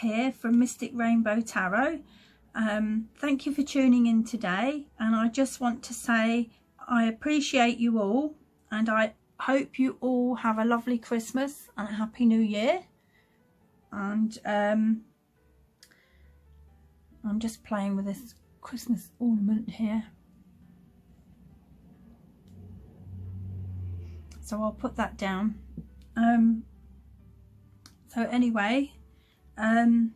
here from Mystic Rainbow Tarot. Thank you for tuning in today, and I just want to say I appreciate you all, and I hope you all have a lovely Christmas and a happy New Year. And I'm just playing with this Christmas ornament here, so I'll put that down. So anyway, and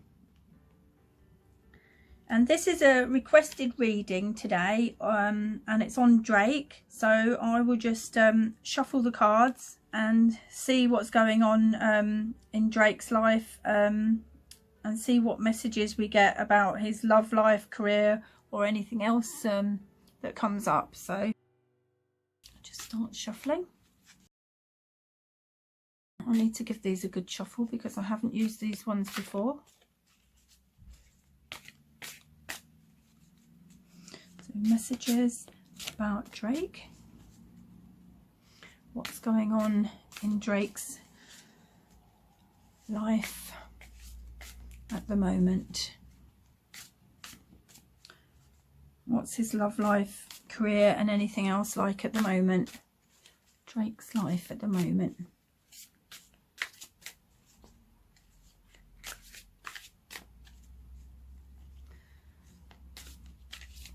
this is a requested reading today, and it's on Drake, so I will just shuffle the cards and see what's going on in Drake's life, and see what messages we get about his love life, career, or anything else that comes up. So I'll just start shuffling. I need to give these a good shuffle because I haven't used these ones before. So messages about Drake. What's going on in Drake's life at the moment? What's his love life, career, and anything else like at the moment? Drake's life at the moment.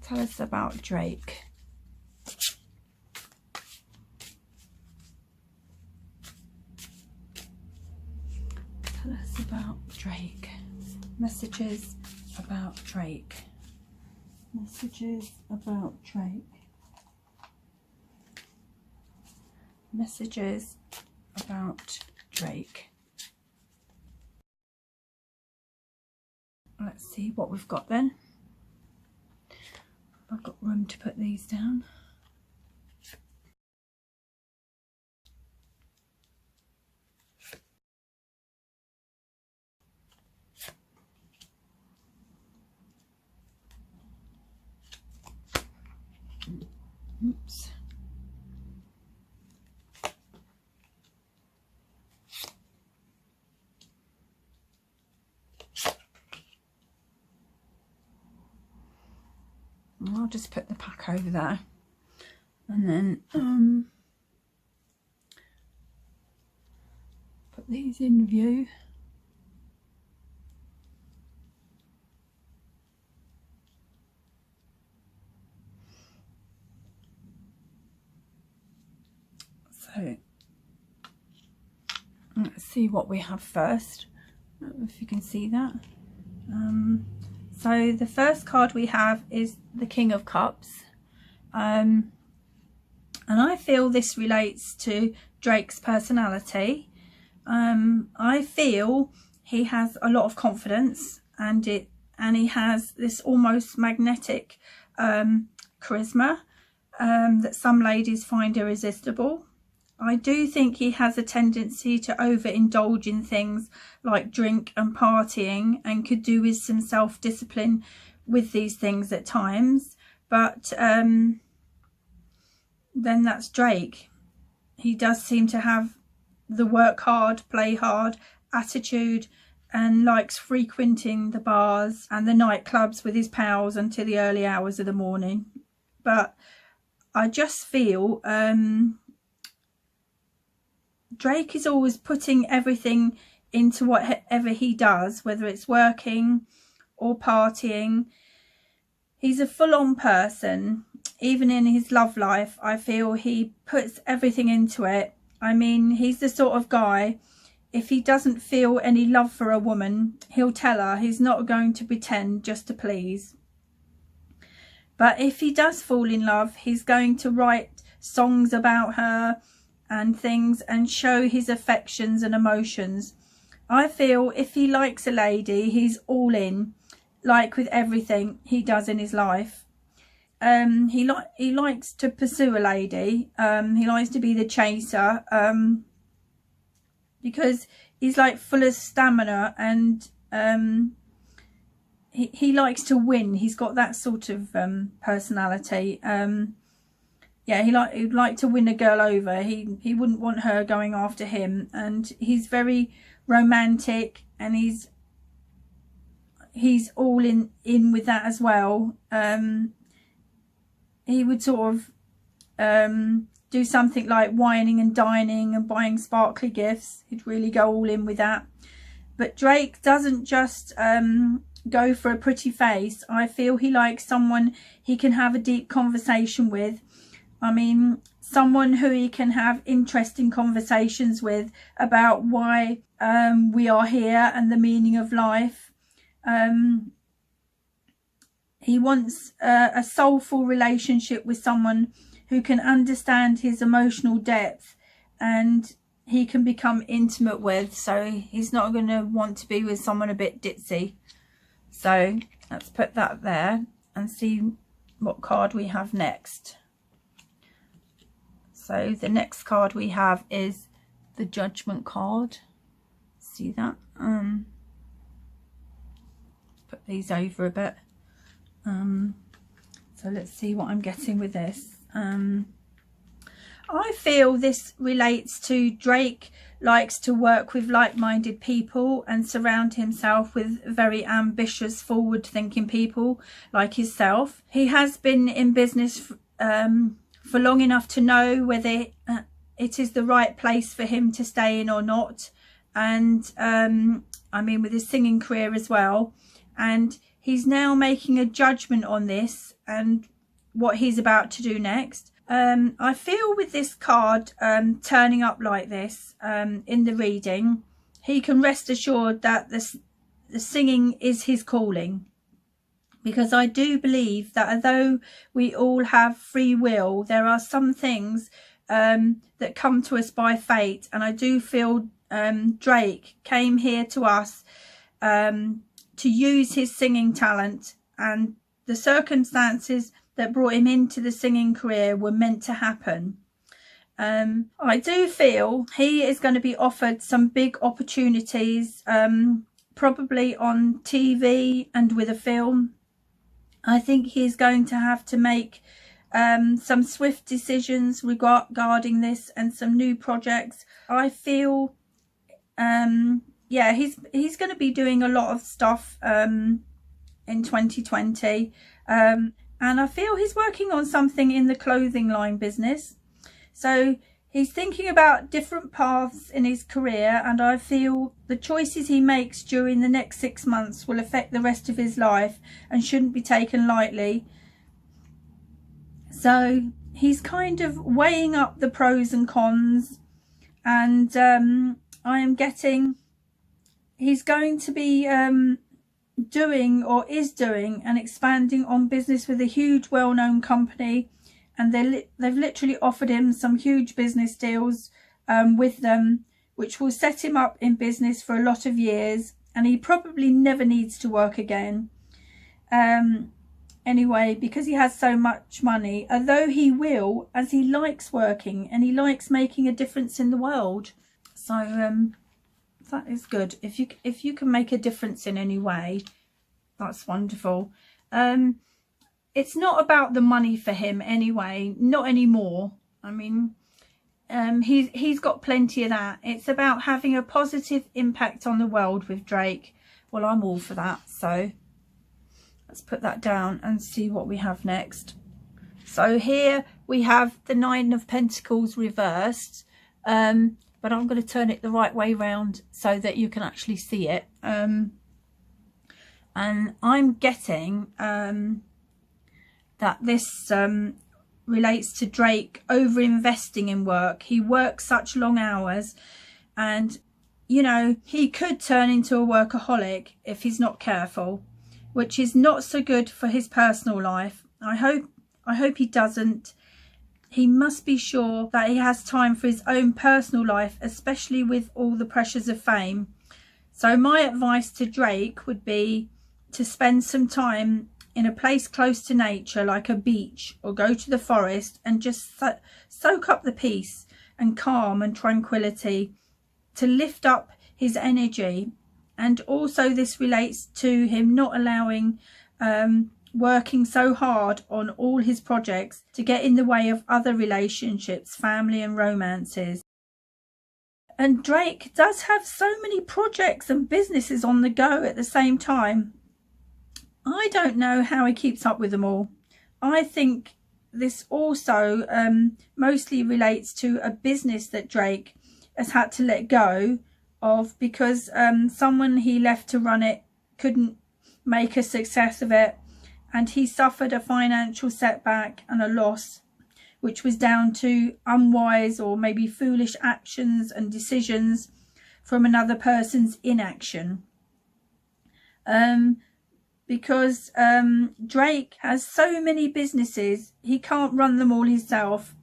Tell us about Drake. Tell us about Drake. Messages about Drake. Messages about Drake. Messages about Drake. Let's see what we've got then. I've got room to put these down. Oops. I'll just put the pack over there, and then put these in view. So let's see what we have first. I don't know if you can see that. So the first card we have is the King of Cups, and I feel this relates to Drake's personality. I feel he has a lot of confidence, and he has this almost magnetic charisma that some ladies find irresistible. I do think he has a tendency to overindulge in things like drink and partying, and could do with some self-discipline with these things at times. But then that's Drake. He does seem to have the work hard, play hard attitude, and likes frequenting the bars and the nightclubs with his pals until the early hours of the morning. But I just feel Drake is always putting everything into whatever he does, whether it's working or partying. He's a full-on person. Even in his love life, I feel he puts everything into it. I mean, he's the sort of guy, if he doesn't feel any love for a woman, he'll tell her. He's not going to pretend just to please. But if he does fall in love, he's going to write songs about her and things, and show his affections and emotions. I feel if he likes a lady, he's all in, like with everything he does in his life. He likes to pursue a lady. He likes to be the chaser, because he's like full of stamina, and he likes to win. He's got that sort of personality. Yeah, he'd like to win a girl over. He wouldn't want her going after him, and he's very romantic, and he's he's all in with that as well. He would sort of do something like whining and dining and buying sparkly gifts. He'd really go all in with that. But Drake doesn't just go for a pretty face. I feel he likes someone he can have a deep conversation with. I mean, someone who he can have interesting conversations with about why we are here and the meaning of life. He wants a soulful relationship with someone who can understand his emotional depth and he can become intimate with. So he's not going to want to be with someone a bit ditzy. So let's put that there and see what card we have next. So the next card we have is the Judgment card. See that? Put these over a bit. So let's see what I'm getting with this. I feel this relates to Drake likes to work with like-minded people and surround himself with very ambitious, forward-thinking people like himself. He has been in business for long enough to know whether it is the right place for him to stay in or not. And I mean, with his singing career as well. And he's now making a judgment on this and what he's about to do next. I feel with this card turning up like this in the reading, he can rest assured that the singing is his calling. Because I do believe that although we all have free will, there are some things that come to us by fate. And I do feel Drake came here to us to use his singing talent, and the circumstances that brought him into the singing career were meant to happen. I do feel he is going to be offered some big opportunities, probably on TV and with a film. I think he's going to have to make some swift decisions regarding this and some new projects. I feel yeah, he's going to be doing a lot of stuff in 2020, and I feel he's working on something in the clothing line business. So he's thinking about different paths in his career, and I feel the choices he makes during the next 6 months will affect the rest of his life and shouldn't be taken lightly. So he's kind of weighing up the pros and cons, and I am getting he's going to be doing or is doing and expanding on business with a huge well-known company, and they've literally offered him some huge business deals with them, which will set him up in business for a lot of years, and he probably never needs to work again anyway, because he has so much money, although he will, as he likes working and he likes making a difference in the world. So that is good. If you can make a difference in any way, that's wonderful. It's not about the money for him anyway, not anymore. I mean, he's got plenty of that. It's about having a positive impact on the world with Drake. Well, I'm all for that. So let's put that down and see what we have next. So here we have the Nine of Pentacles reversed. But I'm going to turn it the right way round so that you can actually see it. And I'm getting that this relates to Drake over-investing in work. He works such long hours, and, you know, he could turn into a workaholic if he's not careful, which is not so good for his personal life. I hope he doesn't. He must be sure that he has time for his own personal life, especially with all the pressures of fame. So my advice to Drake would be to spend some time in a place close to nature, like a beach, or go to the forest and just soak up the peace and calm and tranquility to lift up his energy. And also this relates to him not allowing working so hard on all his projects to get in the way of other relationships, family and romances. And Drake does have so many projects and businesses on the go at the same time. I don't know how he keeps up with them all. I think this also mostly relates to a business that Drake has had to let go of because someone he left to run it couldn't make a success of it, and he suffered a financial setback and a loss which was down to unwise or maybe foolish actions and decisions from another person's inaction. Because Drake has so many businesses, he can't run them all himself,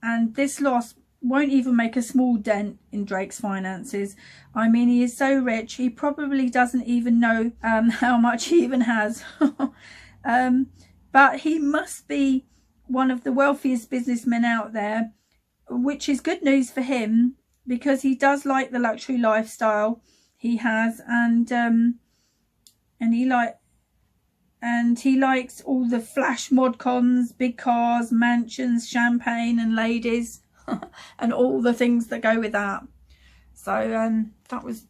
and this loss won't even make a small dent in Drake's finances. I mean, he is so rich, he probably doesn't even know how much he even has. But he must be one of the wealthiest businessmen out there, which is good news for him because he does like the luxury lifestyle he has, and he likes all the flash mod cons, big cars, mansions, champagne and ladies and all the things that go with that. So that was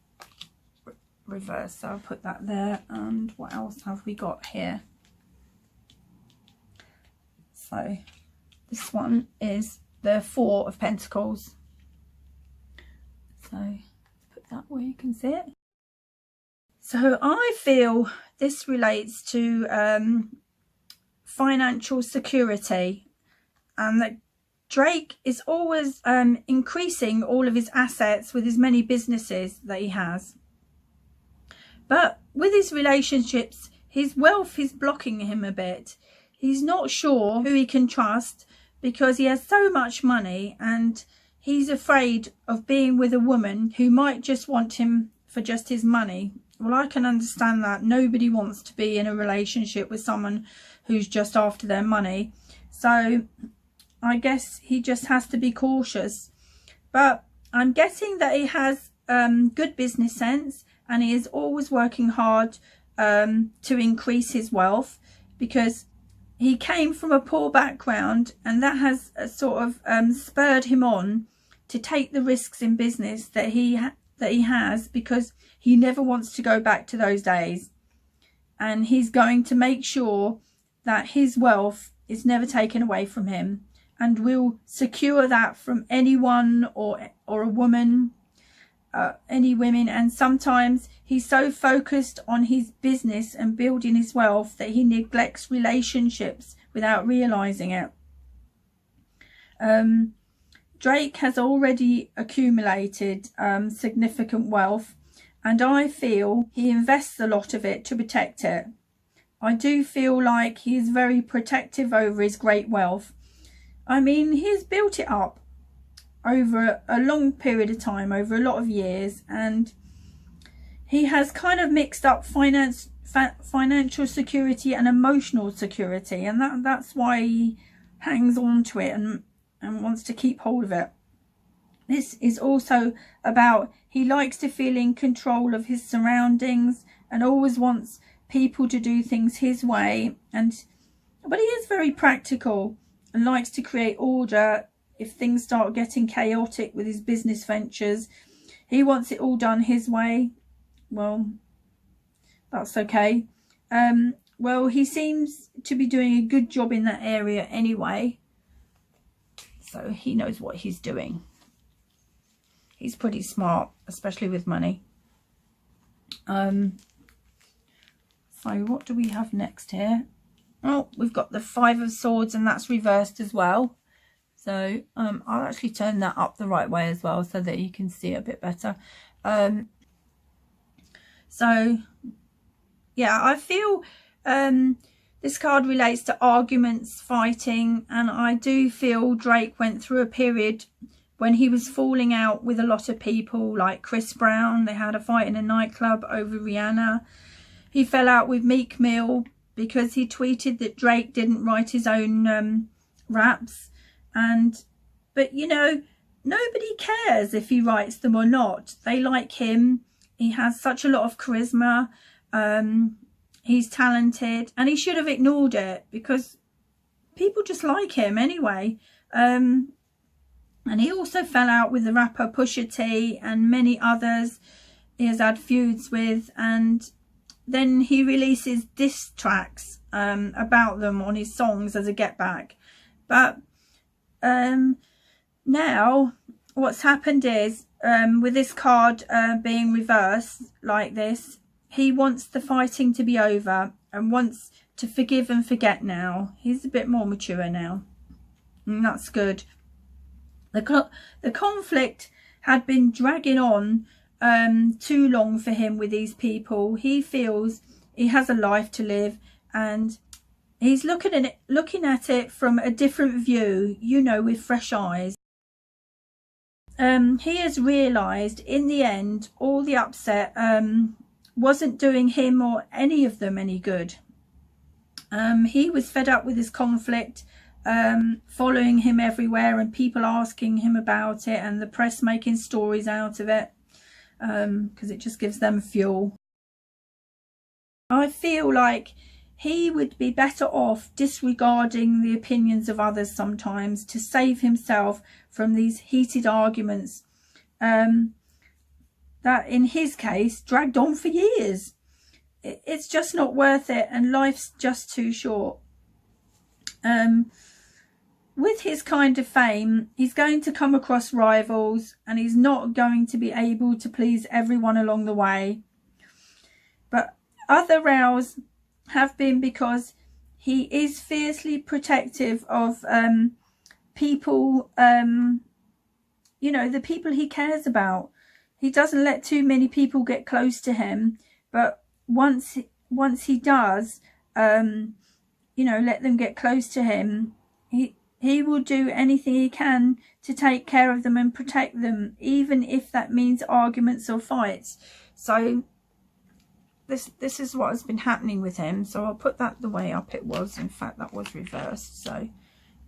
reversed, so I'll put that there. And what else have we got here? So this one is the Four of Pentacles. So put that where you can see it. So I feel this relates to financial security, and that Drake is always increasing all of his assets with as many businesses that he has. But with his relationships, his wealth is blocking him a bit. He's not sure who he can trust because he has so much money, and he's afraid of being with a woman who might just want him for just his money. Well, I can understand that. Nobody wants to be in a relationship with someone who's just after their money. So I guess he just has to be cautious. But I'm guessing that he has good business sense, and he is always working hard to increase his wealth, because he came from a poor background, and that has sort of spurred him on to take the risks in business that he has, because he never wants to go back to those days, and he's going to make sure that his wealth is never taken away from him, and will secure that from anyone or a woman, any women. And sometimes he's so focused on his business and building his wealth that he neglects relationships without realizing it. Drake has already accumulated significant wealth, and I feel he invests a lot of it to protect it. I do feel like he is very protective over his great wealth. I mean, he's built it up over a long period of time, over a lot of years, and he has kind of mixed up financial security and emotional security, and that's why he hangs on to it and wants to keep hold of it. This is also about, he likes to feel in control of his surroundings and always wants people to do things his way, but he is very practical and likes to create order. If things start getting chaotic with his business ventures, he wants it all done his way. Well, that's okay. Well, he seems to be doing a good job in that area anyway, so he knows what he's doing. He's pretty smart, especially with money. So what do we have next here? Oh, we've got the Five of Swords, and that's reversed as well. So I'll actually turn that up the right way as well, so that you can see it a bit better. So yeah, I feel this card relates to arguments, fighting, and I do feel Drake went through a period when he was falling out with a lot of people, like Chris Brown. They had a fight in a nightclub over Rihanna. He fell out with Meek Mill because he tweeted that Drake didn't write his own raps. But you know, nobody cares if he writes them or not. They like him. He has such a lot of charisma. He's talented, and he should have ignored it because people just like him anyway. And he also fell out with the rapper Pusha T and many others he has had feuds with, and then he releases diss tracks about them on his songs as a get back. But now what's happened is, with this card being reversed like this, he wants the fighting to be over and wants to forgive and forget now. He's a bit more mature now, and that's good. The conflict had been dragging on too long for him with these people. He feels he has a life to live, and he's looking at it from a different view, you know, with fresh eyes. He has realised in the end all the upset wasn't doing him or any of them any good. He was fed up with his conflict, following him everywhere and people asking him about it and the press making stories out of it, because it just gives them fuel. I feel like he would be better off disregarding the opinions of others sometimes to save himself from these heated arguments that in his case dragged on for years. It's just not worth it, and life's just too short. With his kind of fame, he's going to come across rivals, and he's not going to be able to please everyone along the way. But other rows have been because he is fiercely protective of people, you know, the people he cares about. He doesn't let too many people get close to him, but once he does, you know, let them get close to him, he will do anything he can to take care of them and protect them, even if that means arguments or fights. So this is what has been happening with him. So I'll put that the way up it was. In fact, that was reversed. So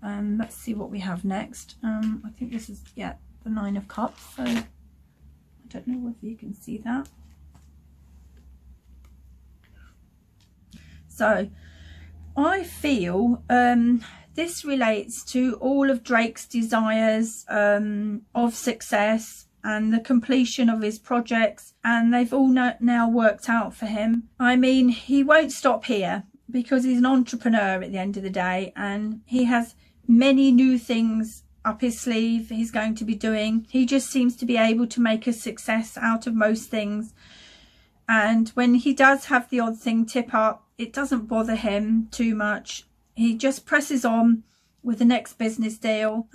let's see what we have next. I think this is, yeah, the 9 of Cups. So I don't know whether you can see that. So I feel this relates to all of Drake's desires of success and the completion of his projects, and they've all now worked out for him. I mean, he won't stop here because he's an entrepreneur at the end of the day, and he has many new things up his sleeve he's going to be doing. He just seems to be able to make a success out of most things, and when he does have the odd thing tip up, it doesn't bother him too much. He just presses on with the next business deal.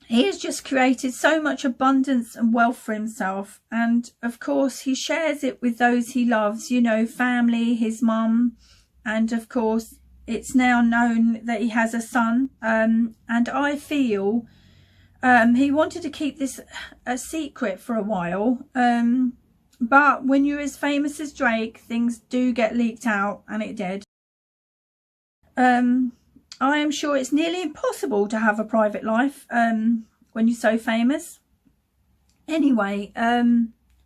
He has just created so much abundance and wealth for himself, and of course he shares it with those he loves, you know, family, his mum, and of course it's now known that he has a son. And I feel he wanted to keep this a secret for a while, but when you're as famous as Drake, things do get leaked out, and it did. I am sure it's nearly impossible to have a private life when you're so famous. Anyway,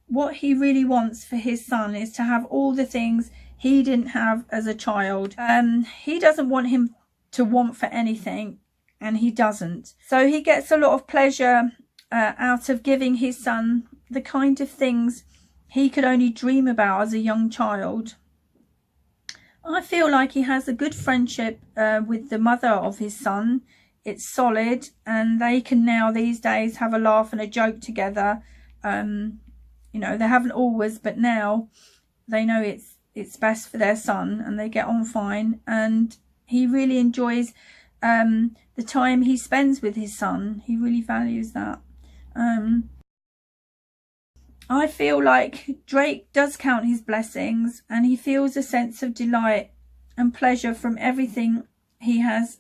what he really wants for his son is to have all the things he didn't have as a child. He doesn't want him to want for anything, and he doesn't. So he gets a lot of pleasure out of giving his son the kind of things he could only dream about as a young child. I feel like he has a good friendship with the mother of his son. It's solid, and they can now these days have a laugh and a joke together. You know, they haven't always, but now they know it's best for their son, and they get on fine, and he really enjoys the time he spends with his son. He really values that. I feel like Drake does count his blessings, and he feels a sense of delight and pleasure from everything he has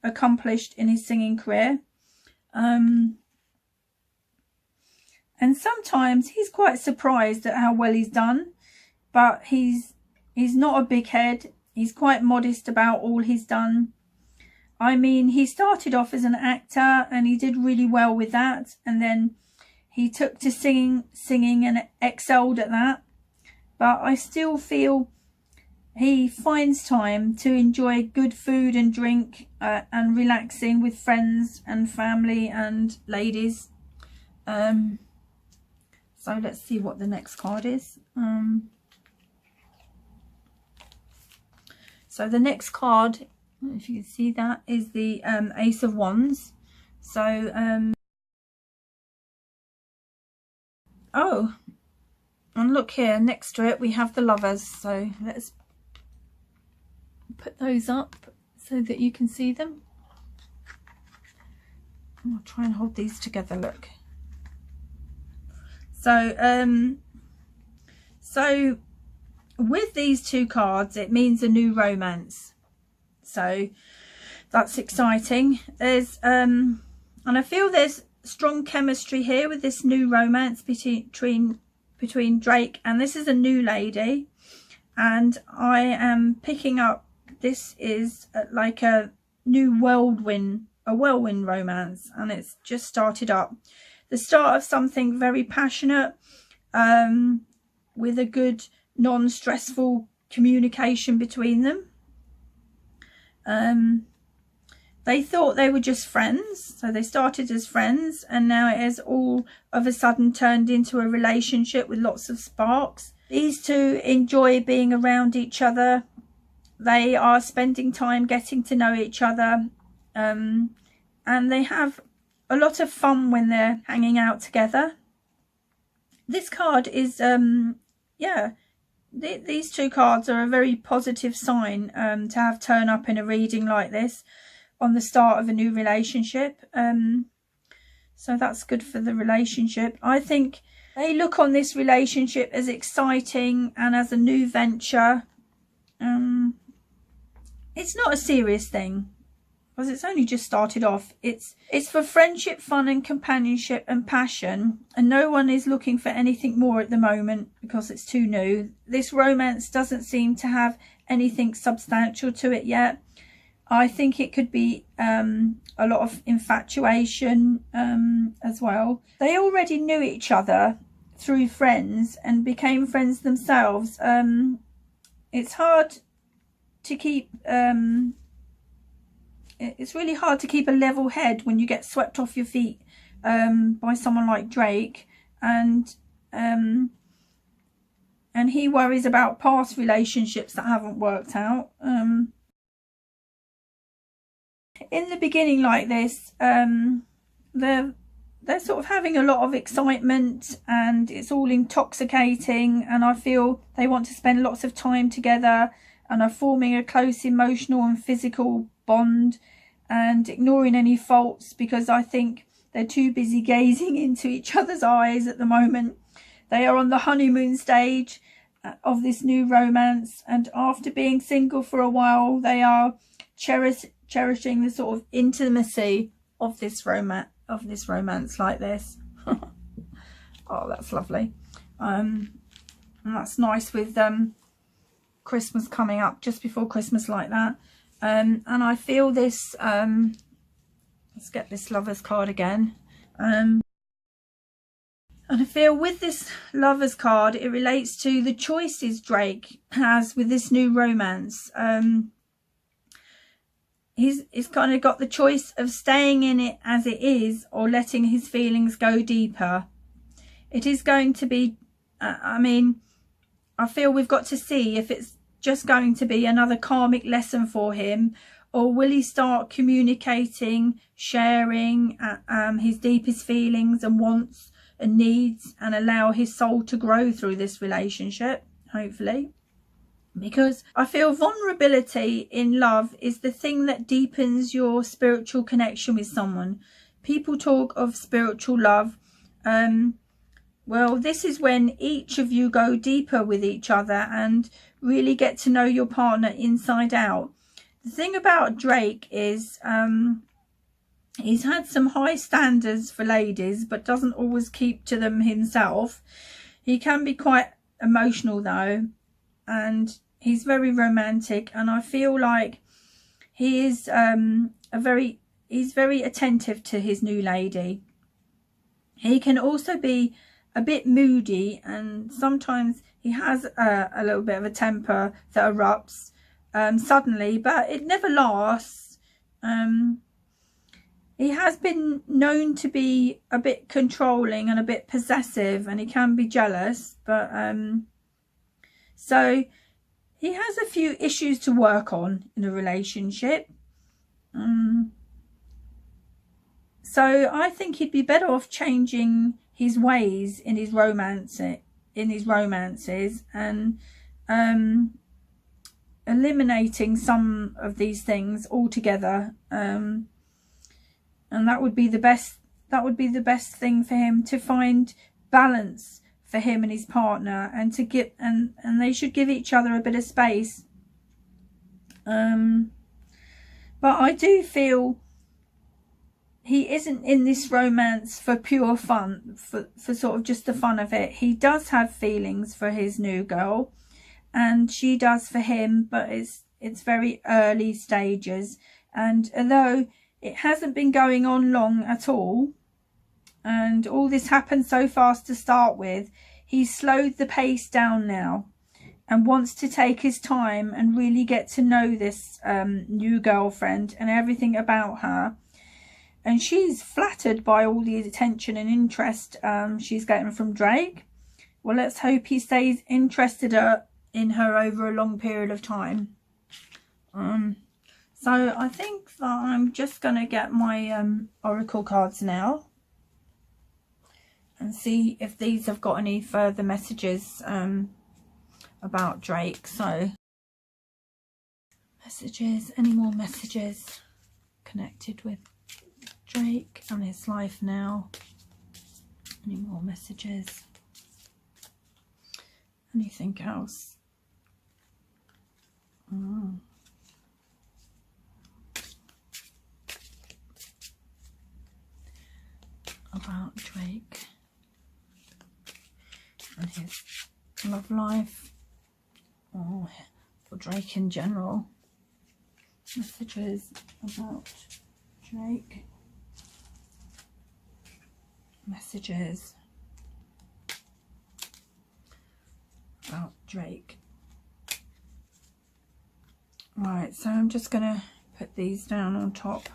accomplished in his singing career. And sometimes he's quite surprised at how well he's done, but he's not a big head. He's quite modest about all he's done. I mean, he started off as an actor and he did really well with that, and then he took to singing and excelled at that. But I still feel he finds time to enjoy good food and drink and relaxing with friends and family and ladies. So let's see what the next card is. So the next card, if you can see that, is the Ace of Wands. So oh, and look here, next to it we have the Lovers. So let's put those up so that you can see them. I'll try and hold these together, look. So so with these two cards, it means a new romance. So that's exciting. There's and I feel there's strong chemistry here with this new romance between Drake, and this is a new lady, and I am picking up this is like a new whirlwind romance, and it's just started up. The start of something very passionate, with a good non-stressful communication between them. They thought they were just friends, so they started as friends, and now it has all of a sudden turned into a relationship with lots of sparks. These two enjoy being around each other. They are spending time getting to know each other, and they have a lot of fun when they're hanging out together. This card is yeah, these two cards are a very positive sign to have turn up in a reading like this on the start of a new relationship. So that's good for the relationship. I think they look on this relationship as exciting and as a new venture. It's not a serious thing, because it's only just started off. It's for friendship, fun and companionship and passion, and no one is looking for anything more at the moment because it's too new. This romance doesn't seem to have anything substantial to it yet. I think it could be a lot of infatuation as well. They already knew each other through friends and became friends themselves. It's hard to keep it's really hard to keep a level head when you get swept off your feet by someone like Drake, and he worries about past relationships that haven't worked out. In the beginning like this, they're sort of having a lot of excitement, and it's all intoxicating, and I feel they want to spend lots of time together and are forming a close emotional and physical bond, and ignoring any faults, because I think they're too busy gazing into each other's eyes at the moment. They are on the honeymoon stage of this new romance, and after being single for a while, they are cherishing the sort of intimacy of this romance like this. Oh, that's lovely. And that's nice with Christmas coming up, just before Christmas like that. And I feel this, let's get this Lovers card again. And I feel with this Lovers card, it relates to the choices Drake has with this new romance. He's kind of got the choice of staying in it as it is, or letting his feelings go deeper. It is going to be, I mean, I feel we've got to see if it's just going to be another karmic lesson for him, or will he start communicating, sharing his deepest feelings and wants and needs, and allow his soul to grow through this relationship, hopefully. Because I feel vulnerability in love is the thing that deepens your spiritual connection with someone. People talk of spiritual love. Well, this is when each of you go deeper with each other and really get to know your partner inside out. The thing about Drake is he's had some high standards for ladies, but doesn't always keep to them himself. He can be quite emotional though, and he's very romantic, and I feel like he is he's very attentive to his new lady. He can also be a bit moody, and sometimes he has a little bit of a temper that erupts suddenly, but it never lasts. He has been known to be a bit controlling and a bit possessive, and he can be jealous, but so he has a few issues to work on in a relationship. So I think he'd be better off changing his ways in his romances, and eliminating some of these things altogether. And that would be the best. That would be the best thing for him, to find balance for him and his partner, and to give and they should give each other a bit of space. But I do feel he isn't in this romance for pure fun, for sort of just the fun of it. He does have feelings for his new girl, and she does for him, but it's very early stages. And although it hasn't been going on long at all, and all this happened so fast to start with, he's slowed the pace down now and wants to take his time and really get to know this new girlfriend and everything about her. And she's flattered by all the attention and interest she's getting from Drake. Well, let's hope he stays interested in her over a long period of time. So I think that I'm just going to get my oracle cards now and see if these have got any further messages about Drake. So messages, any more messages connected with Drake and his life now? Any more messages? Anything else? About Drake and his love life, or Drake in general. Messages about Drake. Messages about Drake. Right, so I'm just going to put these down on top.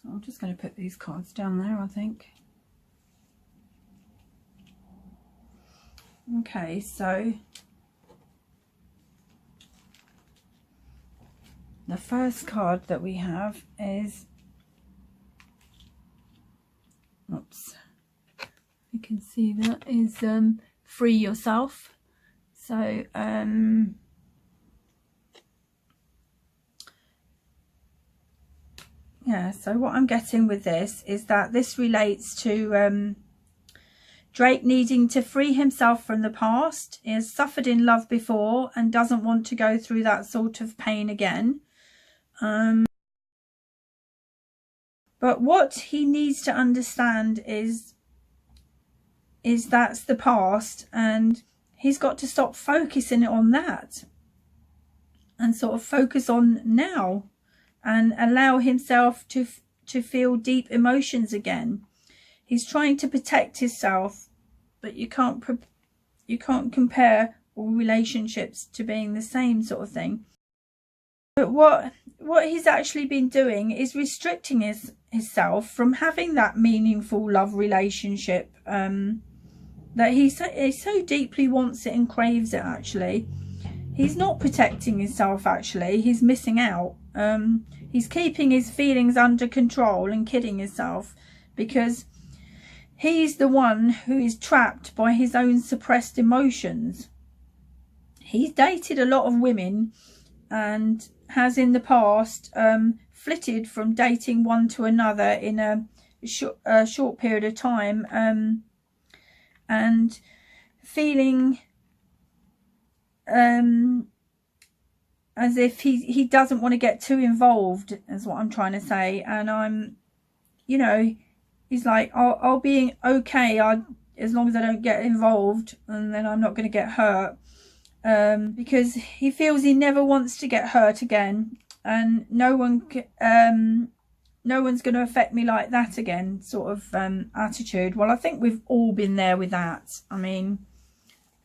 I'm just going to put these cards down there, I think. Okay, so the first card that we have is, oops, you can see that is free yourself. So yeah, so what I'm getting with this is that this relates to Drake needing to free himself from the past. He has suffered in love before and doesn't want to go through that sort of pain again. But what he needs to understand is that's the past, and he's got to stop focusing on that and sort of focus on now and allow himself to feel deep emotions again. He's trying to protect himself, but you can't compare all relationships to being the same sort of thing. But what he's actually been doing is restricting himself from having that meaningful love relationship that he so deeply wants it and craves it. Actually, he's not protecting himself. Actually, he's missing out. He's keeping his feelings under control and kidding himself, because he's the one who is trapped by his own suppressed emotions. He's dated a lot of women and has in the past flitted from dating one to another in a short period of time, and feeling as if he doesn't want to get too involved, is what I'm trying to say. And you know, he's like, I'll be okay as long as I don't get involved, and then I'm not going to get hurt, because he feels he never wants to get hurt again, and no one no one's going to affect me like that again sort of attitude. Well, I think we've all been there with that. I mean,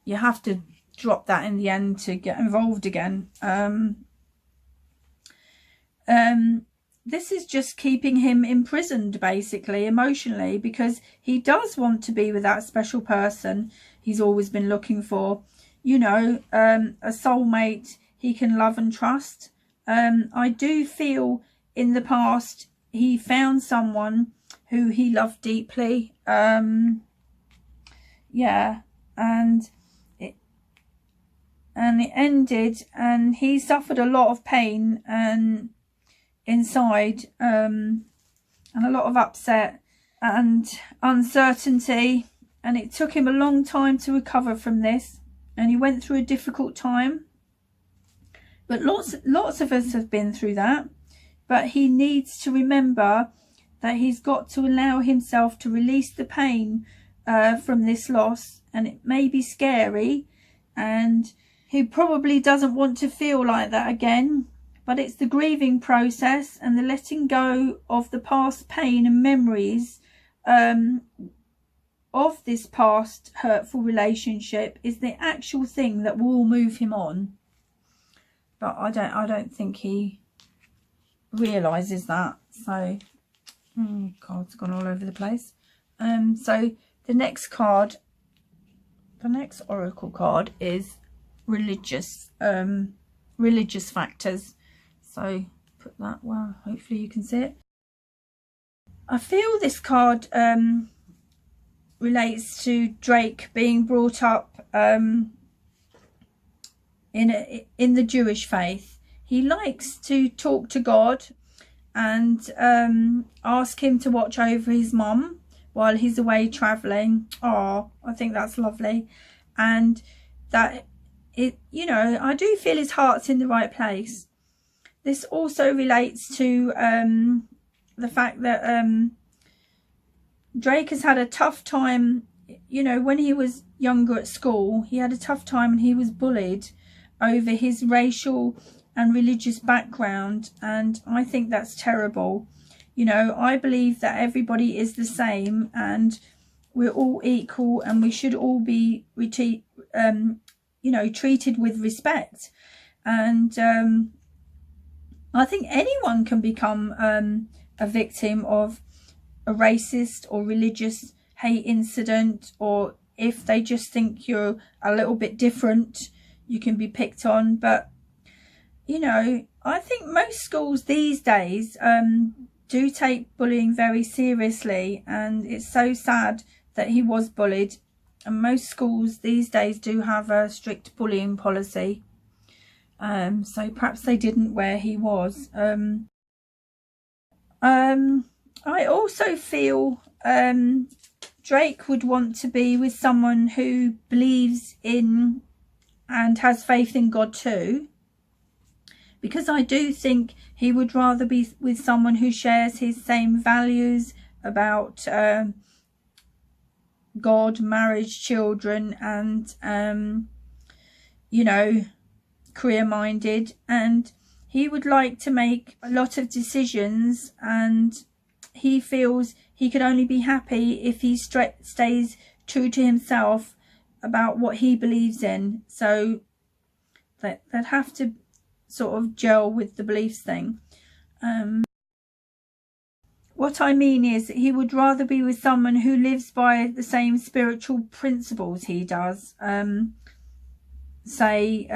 you have to drop that in the end to get involved again. This is just keeping him imprisoned, basically, emotionally, because he does want to be with that special person he's always been looking for. You know, a soulmate he can love and trust. I do feel in the past he found someone who he loved deeply. Yeah, and it ended, and he suffered a lot of pain and inside, and a lot of upset and uncertainty, and it took him a long time to recover from this, and he went through a difficult time. But lots of us have been through that. But he needs to remember that he's got to allow himself to release the pain from this loss, and it may be scary, and he probably doesn't want to feel like that again. But it's the grieving process and the letting go of the past pain and memories of this past hurtful relationship is the actual thing that will move him on. But I don't think he realizes that. So, God, it's gone all over the place. So the next card, the next oracle card is religious factors. So put that, well, hopefully you can see it. I feel this card relates to Drake being brought up in the Jewish faith. He likes to talk to God and ask him to watch over his mum while he's away travelling. Oh, I think that's lovely. And that it, you know, I do feel his heart's in the right place. This also relates to the fact that Drake has had a tough time. You know, when he was younger at school, he had a tough time and he was bullied over his racial and religious background. And I think that's terrible. You know, I believe that everybody is the same and we're all equal, and we should all be, you know, treated with respect. And I think anyone can become a victim of a racist or religious hate incident, or if they just think you're a little bit different, you can be picked on. But, you know, I think most schools these days do take bullying very seriously, and it's so sad that he was bullied. And most schools these days do have a strict bullying policy. So perhaps they didn't where he was. I also feel Drake would want to be with someone who believes in and has faith in God too, because I do think he would rather be with someone who shares his same values about God, marriage, children, and you know, career-minded. And he would like to make a lot of decisions, and he feels he could only be happy if he stays true to himself about what he believes in. So they'd have to sort of gel with the beliefs thing. What I mean is that he would rather be with someone who lives by the same spiritual principles he does. Say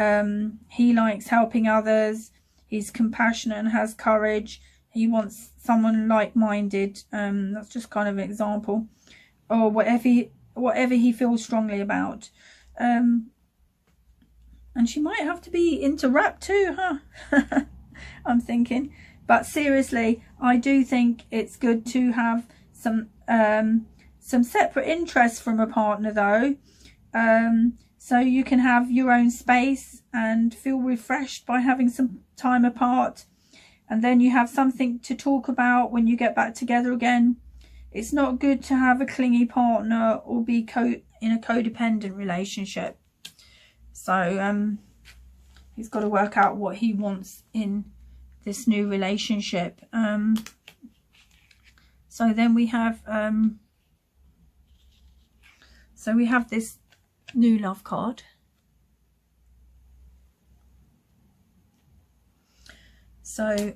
he likes helping others, he's compassionate and has courage. He wants someone like-minded. That's just kind of an example. Or whatever he feels strongly about. And she might have to be into rap too, huh? I'm thinking. But seriously, I do think it's good to have some separate interests from a partner, though. So you can have your own space and feel refreshed by having some time apart. And then you have something to talk about when you get back together again. It's not good to have a clingy partner or be in a codependent relationship. So he's got to work out what he wants in this new relationship. So then we have this new love card. So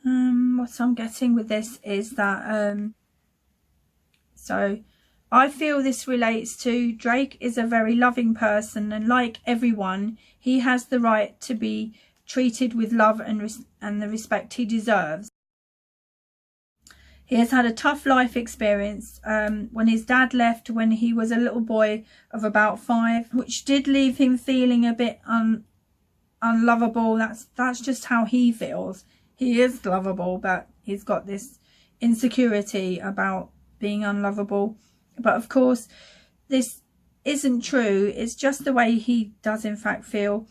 what I'm getting with this is that so I feel this relates to Drake is a very loving person, and like everyone, he has the right to be treated with love and the respect he deserves. He has had a tough life experience when his dad left when he was a little boy of about 5, which did leave him feeling a bit unlovable. That's just how he feels. He is lovable, but he's got this insecurity about being unlovable. But of course, this isn't true. It's just the way he does in fact feel.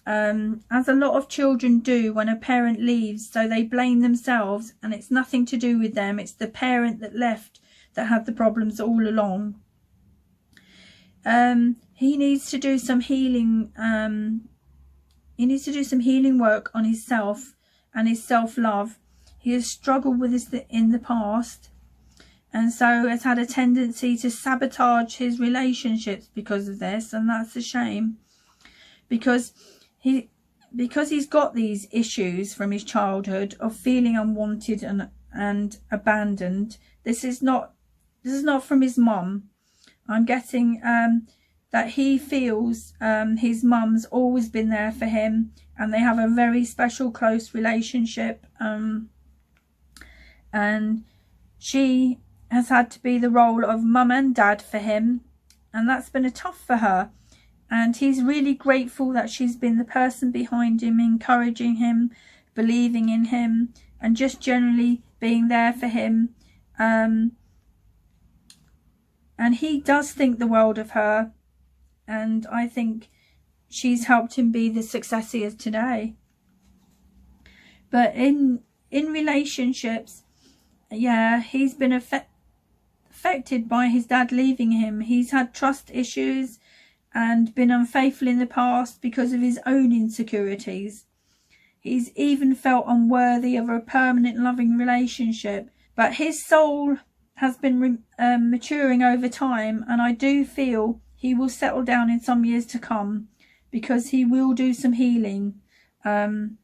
As a lot of children do when a parent leaves, so they blame themselves, and it's nothing to do with them. It's the parent that left that had the problems all along. He needs to do some healing. He needs to do some healing work on himself and his self-love. He has struggled with this in the past, and so has had a tendency to sabotage his relationships because of this, and that's a shame, because he's got these issues from his childhood of feeling unwanted and abandoned. This is not from his mum. I'm getting that he feels his mum's always been there for him, and they have a very special close relationship, and she has had to be the role of mum and dad for him, and that's been tough for her. And he's really grateful that she's been the person behind him, encouraging him, believing in him, and just generally being there for him. And he does think the world of her, and I think she's helped him be the success he is today. But in relationships, yeah, he's been affected by his dad leaving him. He's had trust issues and been unfaithful in the past because of his own insecurities. He's even felt unworthy of a permanent loving relationship. But his soul has been maturing over time, and I do feel he will settle down in some years to come, because he will do some healing. And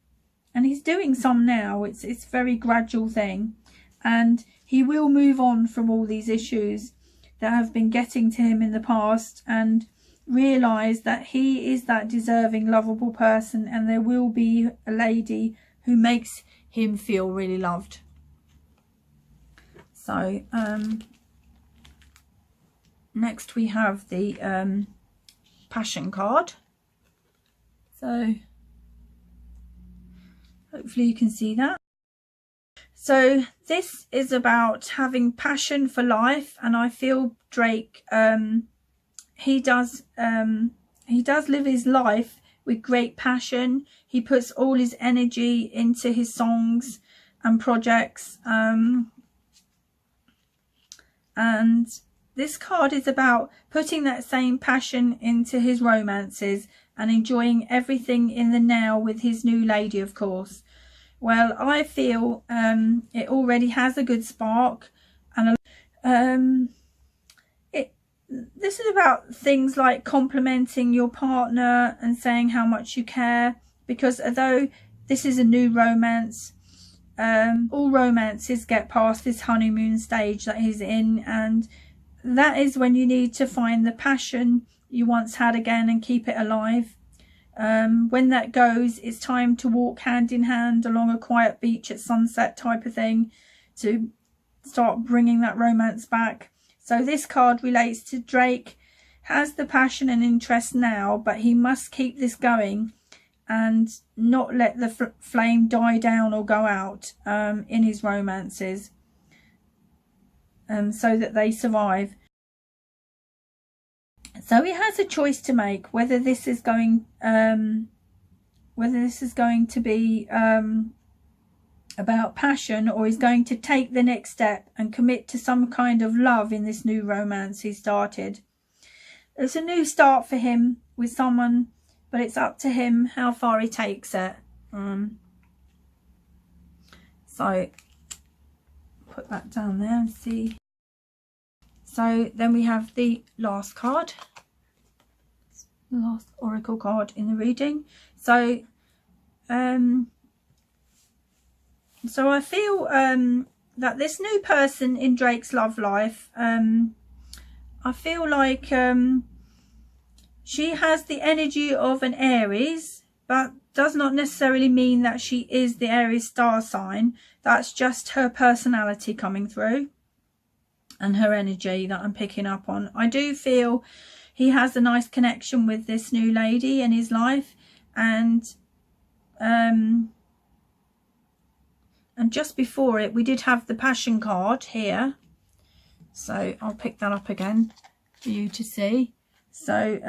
he's doing some now. It's a very gradual thing. And he will move on from all these issues that have been getting to him in the past, and realise that he is that deserving, lovable person, and there will be a lady who makes him feel really loved. So next we have the passion card. So hopefully you can see that. So this is about having passion for life, and I feel Drake he does live his life with great passion. He puts all his energy into his songs and projects, and this card is about putting that same passion into his romances and enjoying everything in the now with his new lady, of course. Well, I feel it already has a good spark, and this is about things like complimenting your partner and saying how much you care, because although this is a new romance, all romances get past this honeymoon stage that he's in, and that is when you need to find the passion you once had again and keep it alive. When that goes, it's time to walk hand in hand along a quiet beach at sunset type of thing to start bringing that romance back. So this card relates to Drake, has the passion and interest now, but he must keep this going and not let the flame die down or go out in his romances, so that they survive. So he has a choice to make whether this is going to be about passion, or he's going to take the next step and commit to some kind of love in this new romance he started. It's a new start for him with someone, but it's up to him how far he takes it. So put that down there and see. So then we have the last card, the last oracle card in the reading. So so I feel that this new person in Drake's love life, I feel like she has the energy of an Aries, but does not necessarily mean that she is the Aries star sign. That's just her personality coming through and her energy that I'm picking up on. I do feel he has a nice connection with this new lady in his life, and just before it we did have the passion card here, so I'll pick that up again for you to see. So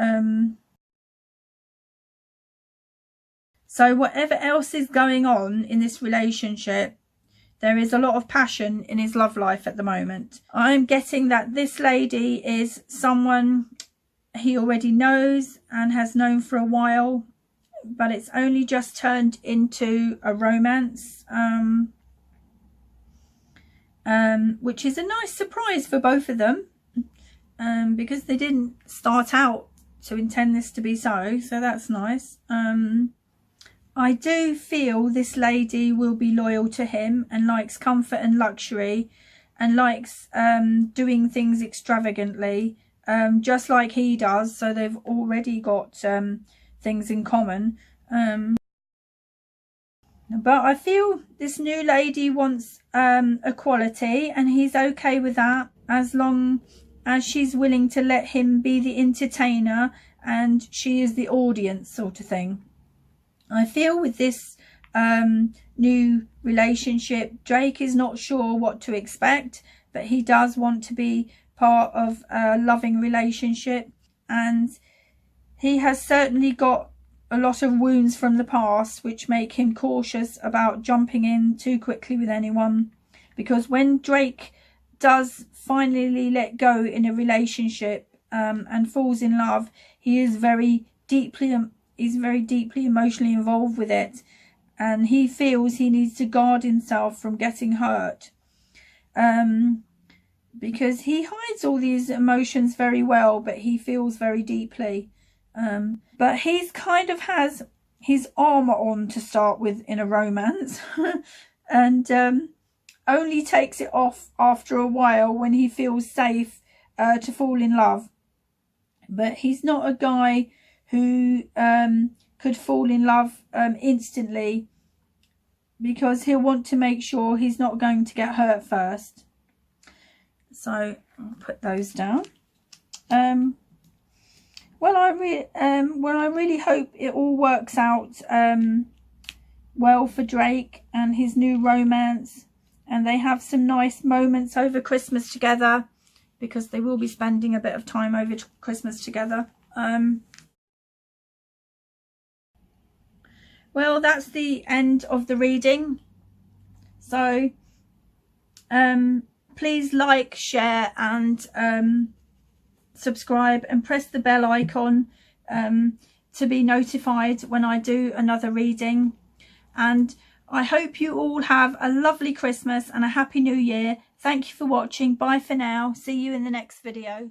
so whatever else is going on in this relationship, there is a lot of passion in his love life at the moment. I'm getting that this lady is someone he already knows and has known for a while, but it's only just turned into a romance, which is a nice surprise for both of them, because they didn't start out to intend this to be so that's nice. I do feel this lady will be loyal to him and likes comfort and luxury and likes doing things extravagantly, just like he does. So they've already got things in common. But I feel this new lady wants equality, and he's okay with that as long as she's willing to let him be the entertainer and she is the audience, sort of thing. I feel with this new relationship, Drake is not sure what to expect, but he does want to be part of a loving relationship, and he has certainly got a lot of wounds from the past which make him cautious about jumping in too quickly with anyone, because when Drake does finally let go in a relationship and falls in love, he is very deeply emotionally involved with it, and he feels he needs to guard himself from getting hurt, because he hides all these emotions very well, but he feels very deeply. But he's kind of has his armor on to start with in a romance and only takes it off after a while when he feels safe to fall in love. But he's not a guy who could fall in love instantly, because he'll want to make sure he's not going to get hurt first. So I'll put those down. Well, I really hope it all works out well for Drake and his new romance, and they have some nice moments over Christmas together, because they will be spending a bit of time over Christmas together. Well, that's the end of the reading. So please like, share and subscribe, and press the bell icon to be notified when I do another reading. And I hope you all have a lovely Christmas and a happy new year. Thank you for watching. Bye for now. See you in the next video.